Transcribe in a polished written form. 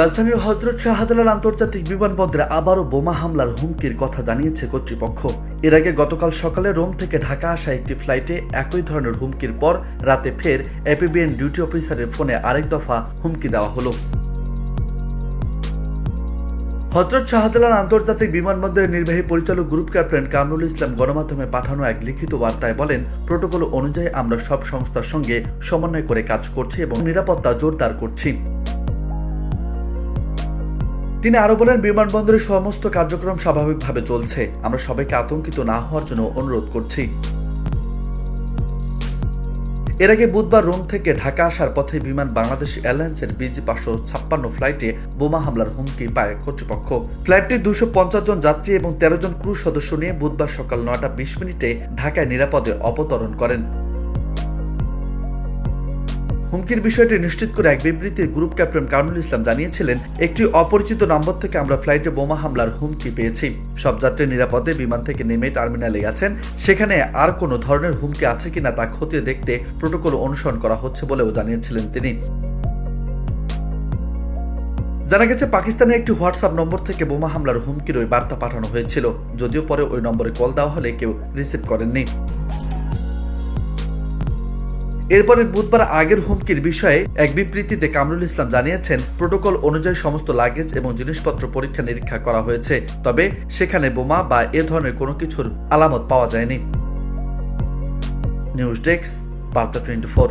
রাজধানীর হযরত শাহজালাল আন্তর্জাতিক বিমানবন্দরে আবারও বোমা হামলার হুমকির কথা জানিয়েছে কর্তৃপক্ষ। এর আগে গতকাল সকালে রোম থেকে ঢাকা আসা একটি ফ্লাইটে একই ধরনের হুমকির পর রাতে ফের এপিবিএন ডিউটি অফিসারের ফোনে আরেক দফা হুমকি দেওয়া হলো। হযরত শাহজালাল আন্তর্জাতিক বিমানবন্দরের নির্বাহী পরিচালক গ্রুপ ক্যাপ্টেন কামরুল ইসলাম গণমাধ্যমে পাঠানো এক লিখিত বার্তায় বলেন, প্রোটোকল অনুযায়ী আমরা সব সংস্থার সঙ্গে সমন্বয় করে কাজ করছি এবং নিরাপত্তা জোরদার করছি। তিনি আরো বলেন, বিমানবন্দরের সমস্ত কার্যক্রম স্বাভাবিকভাবে চলছে। আমরা সবাইকে আতঙ্কিত না হওয়ার জন্য অনুরোধ করছি। এর আগে বুধবার রোম থেকে ঢাকা আসার পথে বিমান বাংলাদেশ এয়ারলাইন্সের BG-556 ফ্লাইটে বোমা হামলার হুমকি পায় কর্তৃপক্ষ। ফ্লাইটটি 250 জন যাত্রী এবং 13 জন ক্রু সদস্য নিয়ে বুধবার সকাল 9টা 20 মিনিটে ঢাকায় নিরাপদে অবতরণ করেন। হুমকির বিষয়টি নিশ্চিত করে এক বিবৃতিতে গ্রুপ ক্যাপ্টেন কামরুল ইসলাম জানিয়েছিলেন, একটি অপরিচিত নম্বর থেকে আমরা ফ্লাইটে বোমা হামলার হুমকি পেয়েছি। সব যাত্রী নিরাপদে বিমান থেকে নেমে টার্মিনালে গেছেন। সেখানে আর কোনো ধরনের হুমকি আছে কিনা তা খতিয়ে দেখতে প্রোটোকল অনুসরণ করা হচ্ছে বলেও জানিয়েছিলেন তিনি। জানা গেছে, পাকিস্তানের একটি হোয়াটসঅ্যাপ নম্বর থেকে বোমা হামলার হুমকির ওই বার্তা পাঠানো হয়েছিল, যদিও পরে ওই নম্বরে কল দেওয়া হলে কেউ রিসিভ করেননি। এরপরে বুধবার আগের হুমকির বিষয়ে এক বিবৃতিতে কামরুল ইসলাম জানিয়েছেন, প্রোটোকল অনুযায়ী সমস্ত লাগেজ এবং জিনিসপত্র পরীক্ষা নিরীক্ষা করা হয়েছে, তবে সেখানে বোমা বা এ ধরনের কোনো কিছুর আলামত পাওয়া যায়নি। নিউজ ডেস্ক, বার্তা 24।